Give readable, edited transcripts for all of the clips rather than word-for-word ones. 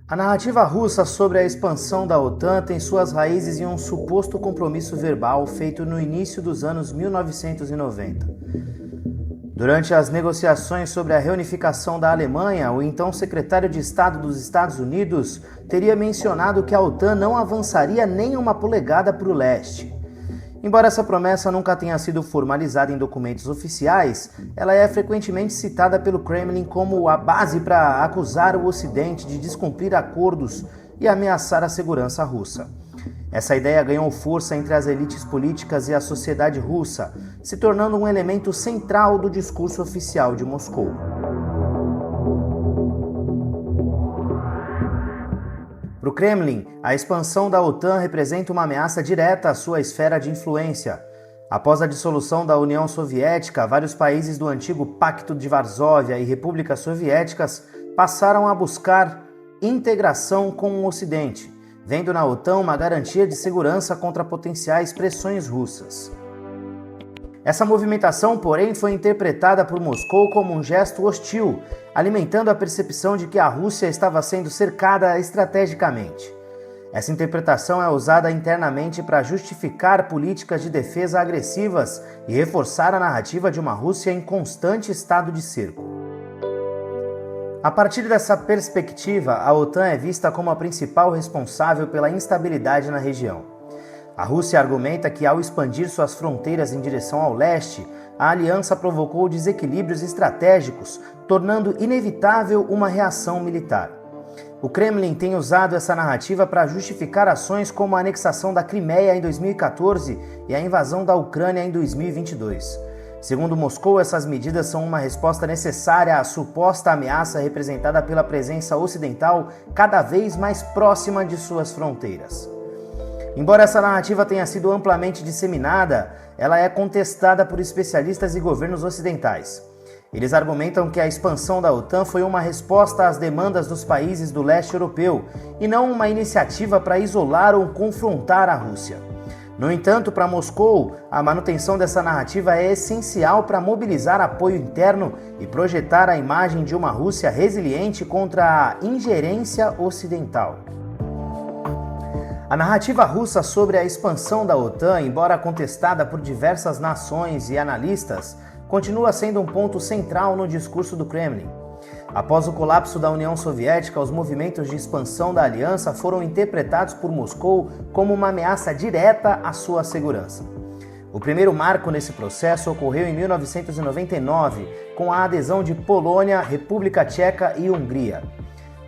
A narrativa russa sobre a expansão da OTAN tem suas raízes em um suposto compromisso verbal feito no início dos anos 1990. Durante as negociações sobre a reunificação da Alemanha, o então secretário de Estado dos Estados Unidos teria mencionado que a OTAN não avançaria nem uma polegada para o leste. Embora essa promessa nunca tenha sido formalizada em documentos oficiais, ela é frequentemente citada pelo Kremlin como a base para acusar o Ocidente de descumprir acordos e ameaçar a segurança russa. Essa ideia ganhou força entre as elites políticas e a sociedade russa, se tornando um elemento central do discurso oficial de Moscou. Para o Kremlin, a expansão da OTAN representa uma ameaça direta à sua esfera de influência. Após a dissolução da União Soviética, vários países do antigo Pacto de Varsóvia e repúblicas soviéticas passaram a buscar integração com o Ocidente, vendo na OTAN uma garantia de segurança contra potenciais pressões russas. Essa movimentação, porém, foi interpretada por Moscou como um gesto hostil, alimentando a percepção de que a Rússia estava sendo cercada estrategicamente. Essa interpretação é usada internamente para justificar políticas de defesa agressivas e reforçar a narrativa de uma Rússia em constante estado de cerco. A partir dessa perspectiva, a OTAN é vista como a principal responsável pela instabilidade na região. A Rússia argumenta que, ao expandir suas fronteiras em direção ao leste, a aliança provocou desequilíbrios estratégicos, tornando inevitável uma reação militar. O Kremlin tem usado essa narrativa para justificar ações como a anexação da Crimeia em 2014 e a invasão da Ucrânia em 2022. Segundo Moscou, essas medidas são uma resposta necessária à suposta ameaça representada pela presença ocidental cada vez mais próxima de suas fronteiras. Embora essa narrativa tenha sido amplamente disseminada, ela é contestada por especialistas e governos ocidentais. Eles argumentam que a expansão da OTAN foi uma resposta às demandas dos países do leste europeu e não uma iniciativa para isolar ou confrontar a Rússia. No entanto, para Moscou, a manutenção dessa narrativa é essencial para mobilizar apoio interno e projetar a imagem de uma Rússia resiliente contra a ingerência ocidental. A narrativa russa sobre a expansão da OTAN, embora contestada por diversas nações e analistas, continua sendo um ponto central no discurso do Kremlin. Após o colapso da União Soviética, os movimentos de expansão da aliança foram interpretados por Moscou como uma ameaça direta à sua segurança. O primeiro marco nesse processo ocorreu em 1999, com a adesão de Polônia, República Tcheca e Hungria.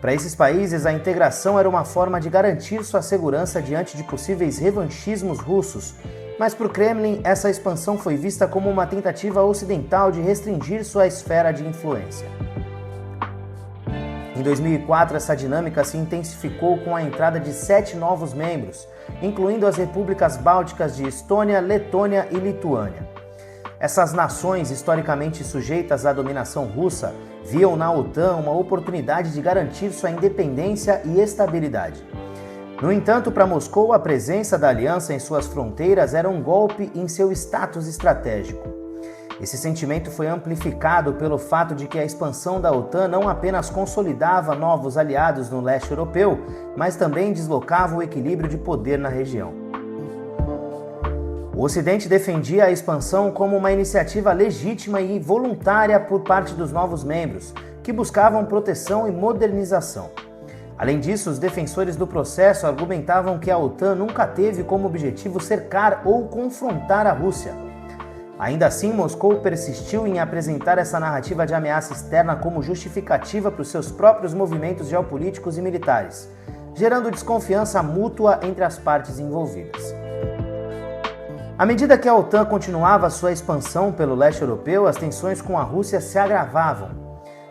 Para esses países, a integração era uma forma de garantir sua segurança diante de possíveis revanchismos russos, mas para o Kremlin, essa expansão foi vista como uma tentativa ocidental de restringir sua esfera de influência. Em 2004, essa dinâmica se intensificou com a entrada de 7 novos membros, incluindo as repúblicas bálticas de Estônia, Letônia e Lituânia. Essas nações, historicamente sujeitas à dominação russa, viam na OTAN uma oportunidade de garantir sua independência e estabilidade. No entanto, para Moscou, a presença da aliança em suas fronteiras era um golpe em seu status estratégico. Esse sentimento foi amplificado pelo fato de que a expansão da OTAN não apenas consolidava novos aliados no leste europeu, mas também deslocava o equilíbrio de poder na região. O Ocidente defendia a expansão como uma iniciativa legítima e voluntária por parte dos novos membros, que buscavam proteção e modernização. Além disso, os defensores do processo argumentavam que a OTAN nunca teve como objetivo cercar ou confrontar a Rússia. Ainda assim, Moscou persistiu em apresentar essa narrativa de ameaça externa como justificativa para os seus próprios movimentos geopolíticos e militares, gerando desconfiança mútua entre as partes envolvidas. À medida que a OTAN continuava sua expansão pelo leste europeu, as tensões com a Rússia se agravavam.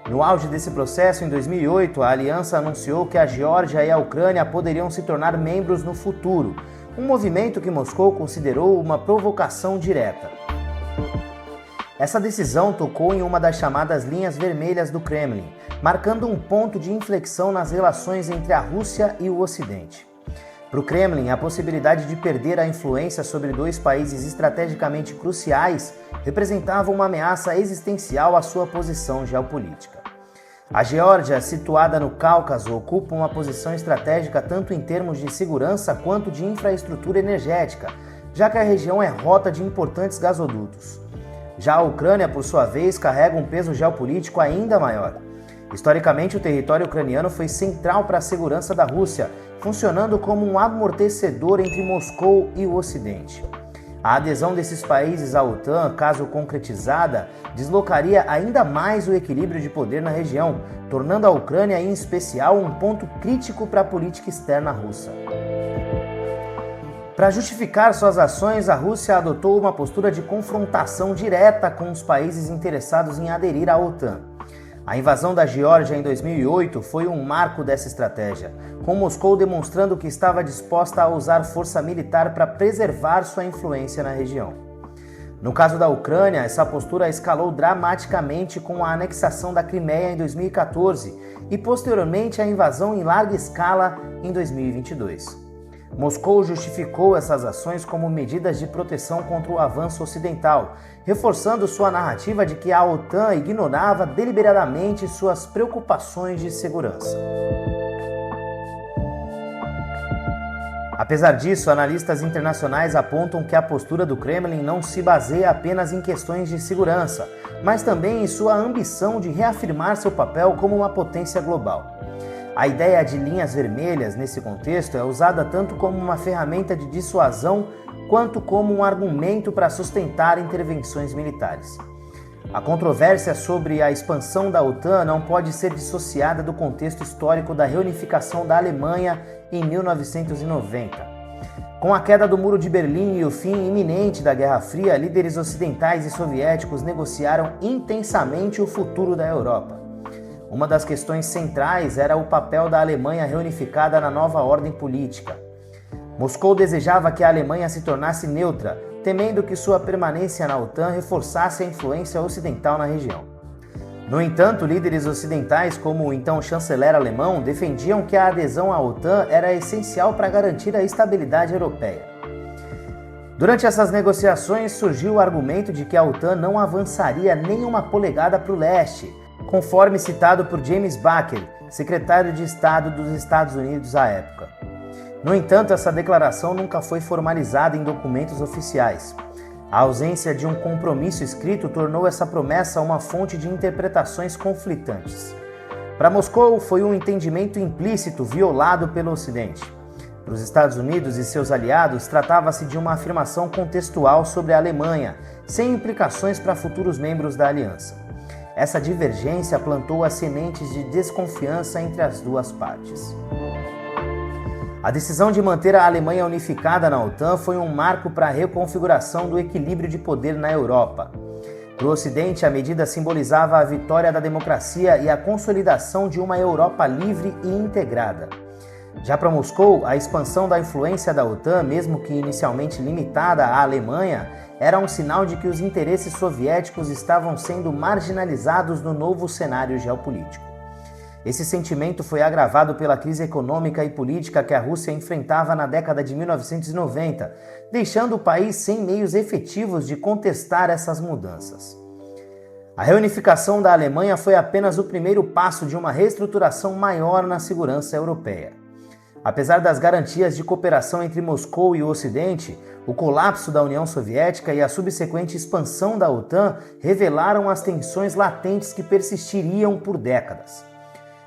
No auge desse processo, em 2008, a aliança anunciou que a Geórgia e a Ucrânia poderiam se tornar membros no futuro, um movimento que Moscou considerou uma provocação direta. Essa decisão tocou em uma das chamadas linhas vermelhas do Kremlin, marcando um ponto de inflexão nas relações entre a Rússia e o Ocidente. Para o Kremlin, a possibilidade de perder a influência sobre dois países estrategicamente cruciais representava uma ameaça existencial à sua posição geopolítica. A Geórgia, situada no Cáucaso, ocupa uma posição estratégica tanto em termos de segurança quanto de infraestrutura energética, já que a região é rota de importantes gasodutos. Já a Ucrânia, por sua vez, carrega um peso geopolítico ainda maior. Historicamente, o território ucraniano foi central para a segurança da Rússia, funcionando como um amortecedor entre Moscou e o Ocidente. A adesão desses países à OTAN, caso concretizada, deslocaria ainda mais o equilíbrio de poder na região, tornando a Ucrânia, em especial, um ponto crítico para a política externa russa. Para justificar suas ações, a Rússia adotou uma postura de confrontação direta com os países interessados em aderir à OTAN. A invasão da Geórgia em 2008 foi um marco dessa estratégia, com Moscou demonstrando que estava disposta a usar força militar para preservar sua influência na região. No caso da Ucrânia, essa postura escalou dramaticamente com a anexação da Crimeia em 2014 e, posteriormente, a invasão em larga escala em 2022. Moscou justificou essas ações como medidas de proteção contra o avanço ocidental, reforçando sua narrativa de que a OTAN ignorava deliberadamente suas preocupações de segurança. Apesar disso, analistas internacionais apontam que a postura do Kremlin não se baseia apenas em questões de segurança, mas também em sua ambição de reafirmar seu papel como uma potência global. A ideia de linhas vermelhas, nesse contexto, é usada tanto como uma ferramenta de dissuasão quanto como um argumento para sustentar intervenções militares. A controvérsia sobre a expansão da OTAN não pode ser dissociada do contexto histórico da reunificação da Alemanha em 1990. Com a queda do Muro de Berlim e o fim iminente da Guerra Fria, líderes ocidentais e soviéticos negociaram intensamente o futuro da Europa. Uma das questões centrais era o papel da Alemanha reunificada na nova ordem política. Moscou desejava que a Alemanha se tornasse neutra, temendo que sua permanência na OTAN reforçasse a influência ocidental na região. No entanto, líderes ocidentais, como o então chanceler alemão, defendiam que a adesão à OTAN era essencial para garantir a estabilidade europeia. Durante essas negociações, surgiu o argumento de que a OTAN não avançaria nem uma polegada para o leste, conforme citado por James Baker, secretário de Estado dos Estados Unidos à época. No entanto, essa declaração nunca foi formalizada em documentos oficiais. A ausência de um compromisso escrito tornou essa promessa uma fonte de interpretações conflitantes. Para Moscou, foi um entendimento implícito violado pelo Ocidente. Para os Estados Unidos e seus aliados, tratava-se de uma afirmação contextual sobre a Alemanha, sem implicações para futuros membros da aliança. Essa divergência plantou as sementes de desconfiança entre as duas partes. A decisão de manter a Alemanha unificada na OTAN foi um marco para a reconfiguração do equilíbrio de poder na Europa. Para o Ocidente, a medida simbolizava a vitória da democracia e a consolidação de uma Europa livre e integrada. Já para Moscou, a expansão da influência da OTAN, mesmo que inicialmente limitada à Alemanha, era um sinal de que os interesses soviéticos estavam sendo marginalizados no novo cenário geopolítico. Esse sentimento foi agravado pela crise econômica e política que a Rússia enfrentava na década de 1990, deixando o país sem meios efetivos de contestar essas mudanças. A reunificação da Alemanha foi apenas o primeiro passo de uma reestruturação maior na segurança europeia. Apesar das garantias de cooperação entre Moscou e o Ocidente, o colapso da União Soviética e a subsequente expansão da OTAN revelaram as tensões latentes que persistiriam por décadas.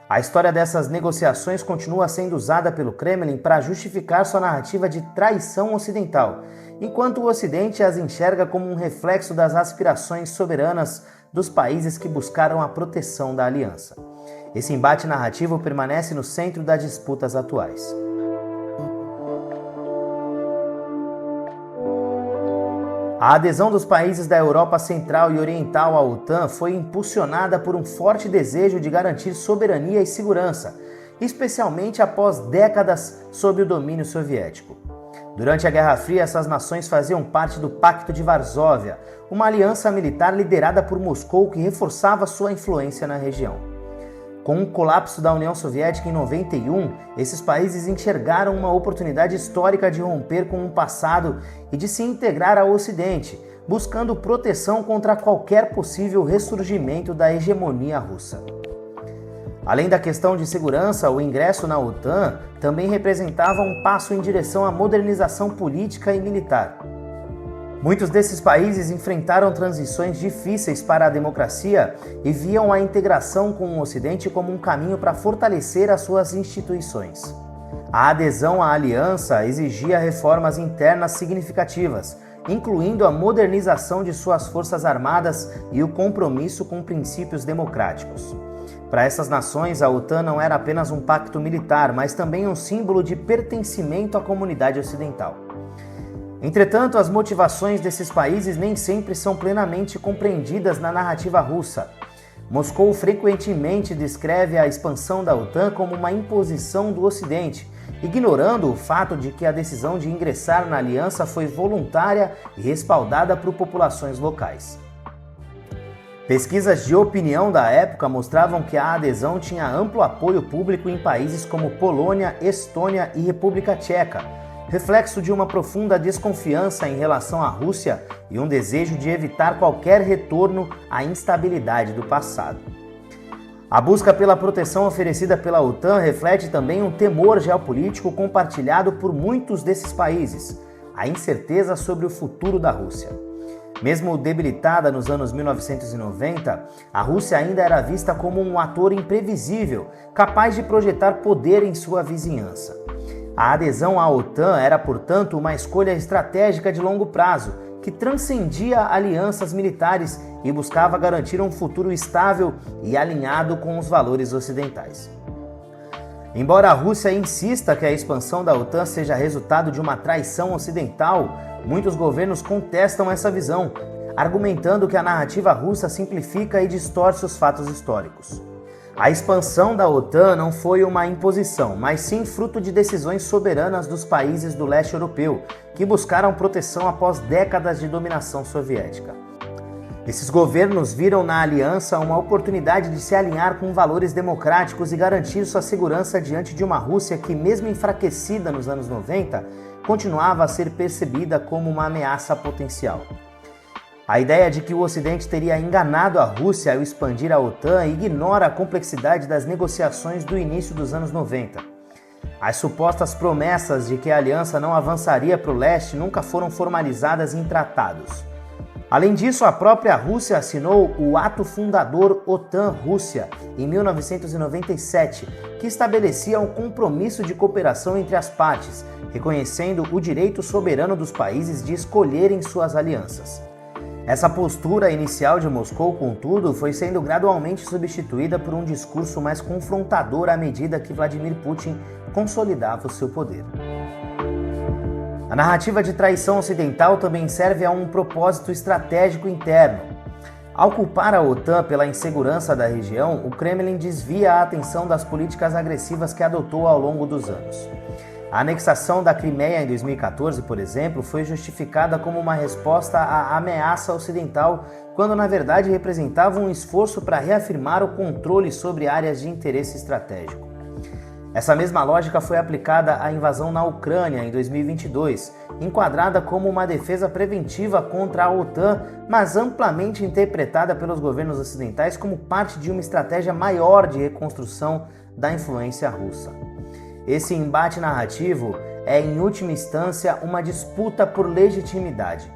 A história dessas negociações continua sendo usada pelo Kremlin para justificar sua narrativa de traição ocidental, enquanto o Ocidente as enxerga como um reflexo das aspirações soberanas dos países que buscaram a proteção da aliança. Esse embate narrativo permanece no centro das disputas atuais. A adesão dos países da Europa Central e Oriental à OTAN foi impulsionada por um forte desejo de garantir soberania e segurança, especialmente após décadas sob o domínio soviético. Durante a Guerra Fria, essas nações faziam parte do Pacto de Varsóvia, uma aliança militar liderada por Moscou que reforçava sua influência na região. Com o colapso da União Soviética em 91, esses países enxergaram uma oportunidade histórica de romper com o passado e de se integrar ao Ocidente, buscando proteção contra qualquer possível ressurgimento da hegemonia russa. Além da questão de segurança, o ingresso na OTAN também representava um passo em direção à modernização política e militar. Muitos desses países enfrentaram transições difíceis para a democracia e viam a integração com o Ocidente como um caminho para fortalecer as suas instituições. A adesão à aliança exigia reformas internas significativas, incluindo a modernização de suas forças armadas e o compromisso com princípios democráticos. Para essas nações, a OTAN não era apenas um pacto militar, mas também um símbolo de pertencimento à comunidade ocidental. Entretanto, as motivações desses países nem sempre são plenamente compreendidas na narrativa russa. Moscou frequentemente descreve a expansão da OTAN como uma imposição do Ocidente, ignorando o fato de que a decisão de ingressar na aliança foi voluntária e respaldada por populações locais. Pesquisas de opinião da época mostravam que a adesão tinha amplo apoio público em países como Polônia, Estônia e República Tcheca, reflexo de uma profunda desconfiança em relação à Rússia e um desejo de evitar qualquer retorno à instabilidade do passado. A busca pela proteção oferecida pela OTAN reflete também um temor geopolítico compartilhado por muitos desses países, a incerteza sobre o futuro da Rússia. Mesmo debilitada nos anos 1990, a Rússia ainda era vista como um ator imprevisível, capaz de projetar poder em sua vizinhança. A adesão à OTAN era, portanto, uma escolha estratégica de longo prazo, que transcendia alianças militares e buscava garantir um futuro estável e alinhado com os valores ocidentais. Embora a Rússia insista que a expansão da OTAN seja resultado de uma traição ocidental, muitos governos contestam essa visão, argumentando que a narrativa russa simplifica e distorce os fatos históricos. A expansão da OTAN não foi uma imposição, mas sim fruto de decisões soberanas dos países do leste europeu, que buscaram proteção após décadas de dominação soviética. Esses governos viram na aliança uma oportunidade de se alinhar com valores democráticos e garantir sua segurança diante de uma Rússia que, mesmo enfraquecida nos anos 90, continuava a ser percebida como uma ameaça potencial. A ideia de que o Ocidente teria enganado a Rússia ao expandir a OTAN ignora a complexidade das negociações do início dos anos 90. As supostas promessas de que a aliança não avançaria para o leste nunca foram formalizadas em tratados. Além disso, a própria Rússia assinou o Ato Fundador OTAN-Rússia, em 1997, que estabelecia um compromisso de cooperação entre as partes, reconhecendo o direito soberano dos países de escolherem suas alianças. Essa postura inicial de Moscou, contudo, foi sendo gradualmente substituída por um discurso mais confrontador à medida que Vladimir Putin consolidava o seu poder. A narrativa de traição ocidental também serve a um propósito estratégico interno. Ao culpar a OTAN pela insegurança da região, o Kremlin desvia a atenção das políticas agressivas que adotou ao longo dos anos. A anexação da Crimeia em 2014, por exemplo, foi justificada como uma resposta à ameaça ocidental, quando na verdade representava um esforço para reafirmar o controle sobre áreas de interesse estratégico. Essa mesma lógica foi aplicada à invasão na Ucrânia em 2022, enquadrada como uma defesa preventiva contra a OTAN, mas amplamente interpretada pelos governos ocidentais como parte de uma estratégia maior de reconstrução da influência russa. Esse embate narrativo é, em última instância, uma disputa por legitimidade.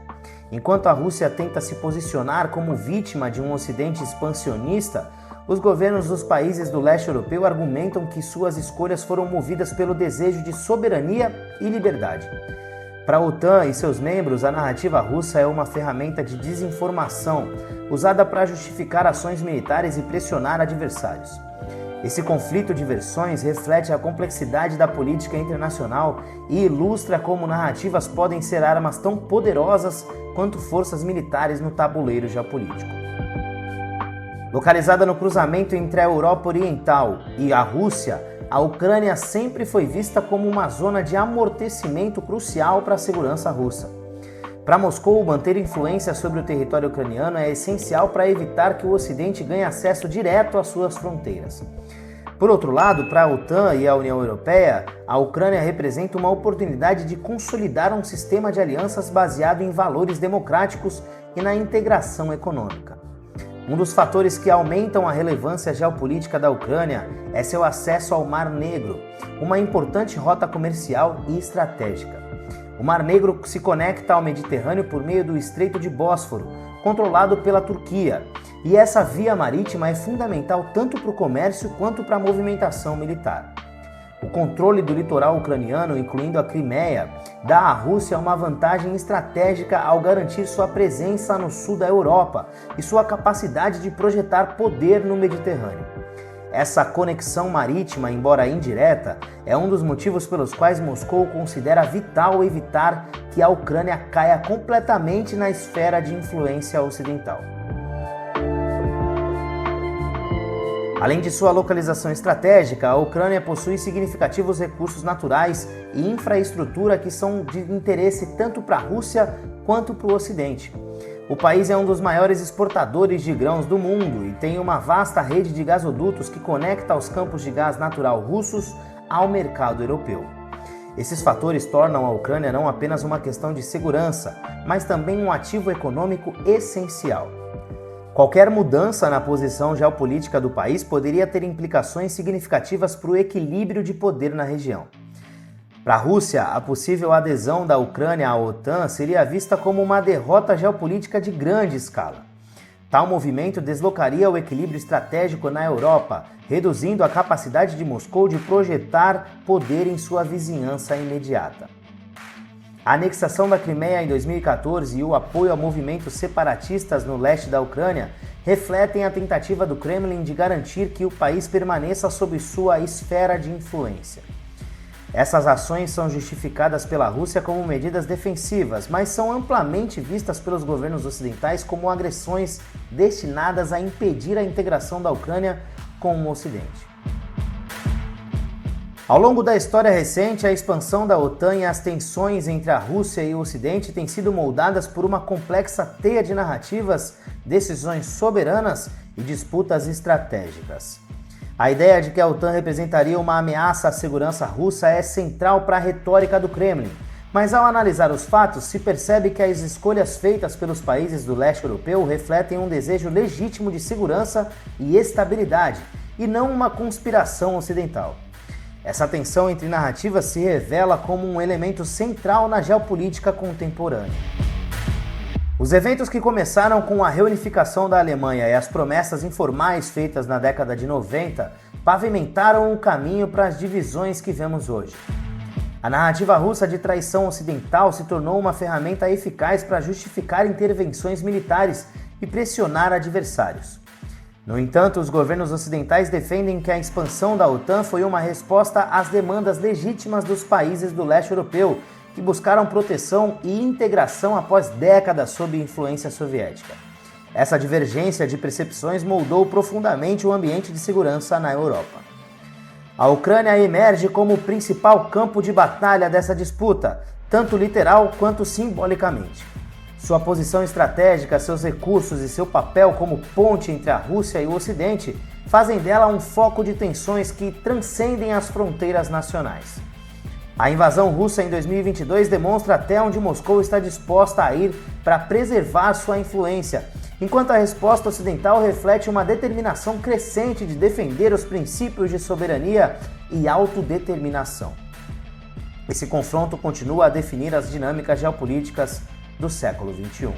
Enquanto a Rússia tenta se posicionar como vítima de um Ocidente expansionista, os governos dos países do leste europeu argumentam que suas escolhas foram movidas pelo desejo de soberania e liberdade. Para a OTAN e seus membros, a narrativa russa é uma ferramenta de desinformação usada para justificar ações militares e pressionar adversários. Esse conflito de versões reflete a complexidade da política internacional e ilustra como narrativas podem ser armas tão poderosas quanto forças militares no tabuleiro geopolítico. Localizada no cruzamento entre a Europa Oriental e a Rússia, a Ucrânia sempre foi vista como uma zona de amortecimento crucial para a segurança russa. Para Moscou, manter influência sobre o território ucraniano é essencial para evitar que o Ocidente ganhe acesso direto às suas fronteiras. Por outro lado, para a OTAN e a União Europeia, a Ucrânia representa uma oportunidade de consolidar um sistema de alianças baseado em valores democráticos e na integração econômica. Um dos fatores que aumentam a relevância geopolítica da Ucrânia é seu acesso ao Mar Negro, uma importante rota comercial e estratégica. O Mar Negro se conecta ao Mediterrâneo por meio do Estreito de Bósforo, controlado pela Turquia, e essa via marítima é fundamental tanto para o comércio quanto para a movimentação militar. O controle do litoral ucraniano, incluindo a Crimeia, dá à Rússia uma vantagem estratégica ao garantir sua presença no sul da Europa e sua capacidade de projetar poder no Mediterrâneo. Essa conexão marítima, embora indireta, é um dos motivos pelos quais Moscou considera vital evitar que a Ucrânia caia completamente na esfera de influência ocidental. Além de sua localização estratégica, a Ucrânia possui significativos recursos naturais e infraestrutura que são de interesse tanto para a Rússia quanto para o Ocidente. O país é um dos maiores exportadores de grãos do mundo e tem uma vasta rede de gasodutos que conecta os campos de gás natural russos ao mercado europeu. Esses fatores tornam a Ucrânia não apenas uma questão de segurança, mas também um ativo econômico essencial. Qualquer mudança na posição geopolítica do país poderia ter implicações significativas para o equilíbrio de poder na região. Para a Rússia, a possível adesão da Ucrânia à OTAN seria vista como uma derrota geopolítica de grande escala. Tal movimento deslocaria o equilíbrio estratégico na Europa, reduzindo a capacidade de Moscou de projetar poder em sua vizinhança imediata. A anexação da Crimeia em 2014 e o apoio a movimentos separatistas no leste da Ucrânia refletem a tentativa do Kremlin de garantir que o país permaneça sob sua esfera de influência. Essas ações são justificadas pela Rússia como medidas defensivas, mas são amplamente vistas pelos governos ocidentais como agressões destinadas a impedir a integração da Ucrânia com o Ocidente. Ao longo da história recente, a expansão da OTAN e as tensões entre a Rússia e o Ocidente têm sido moldadas por uma complexa teia de narrativas, decisões soberanas e disputas estratégicas. A ideia de que a OTAN representaria uma ameaça à segurança russa é central para a retórica do Kremlin, mas ao analisar os fatos, se percebe que as escolhas feitas pelos países do leste europeu refletem um desejo legítimo de segurança e estabilidade, e não uma conspiração ocidental. Essa tensão entre narrativas se revela como um elemento central na geopolítica contemporânea. Os eventos que começaram com a reunificação da Alemanha e as promessas informais feitas na década de 90 pavimentaram o caminho para as divisões que vemos hoje. A narrativa russa de traição ocidental se tornou uma ferramenta eficaz para justificar intervenções militares e pressionar adversários. No entanto, os governos ocidentais defendem que a expansão da OTAN foi uma resposta às demandas legítimas dos países do leste europeu, que buscaram proteção e integração após décadas sob influência soviética. Essa divergência de percepções moldou profundamente o ambiente de segurança na Europa. A Ucrânia emerge como o principal campo de batalha dessa disputa, tanto literal quanto simbolicamente. Sua posição estratégica, seus recursos e seu papel como ponte entre a Rússia e o Ocidente fazem dela um foco de tensões que transcendem as fronteiras nacionais. A invasão russa em 2022 demonstra até onde Moscou está disposta a ir para preservar sua influência, enquanto a resposta ocidental reflete uma determinação crescente de defender os princípios de soberania e autodeterminação. Esse confronto continua a definir as dinâmicas geopolíticas do século XXI.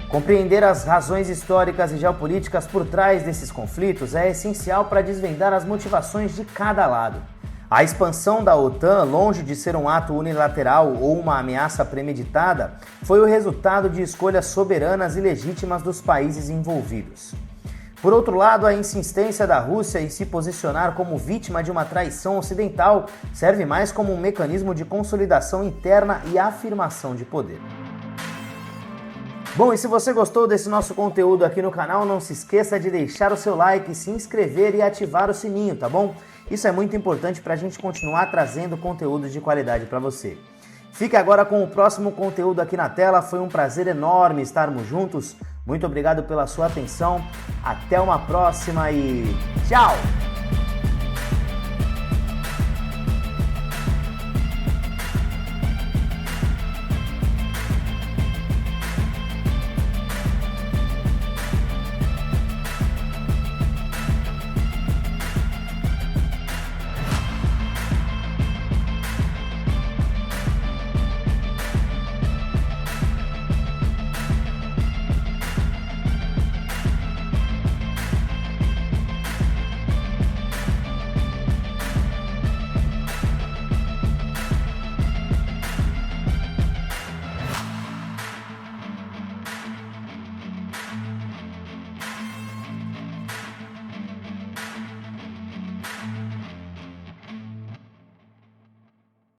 Compreender as razões históricas e geopolíticas por trás desses conflitos é essencial para desvendar as motivações de cada lado. A expansão da OTAN, longe de ser um ato unilateral ou uma ameaça premeditada, foi o resultado de escolhas soberanas e legítimas dos países envolvidos. Por outro lado, a insistência da Rússia em se posicionar como vítima de uma traição ocidental serve mais como um mecanismo de consolidação interna e afirmação de poder. Bom, e se você gostou desse nosso conteúdo aqui no canal, não se esqueça de deixar o seu like, se inscrever e ativar o sininho, tá bom? Isso é muito importante para a gente continuar trazendo conteúdo de qualidade para você. Fique agora com o próximo conteúdo aqui na tela, foi um prazer enorme estarmos juntos. Muito obrigado pela sua atenção, até uma próxima e tchau!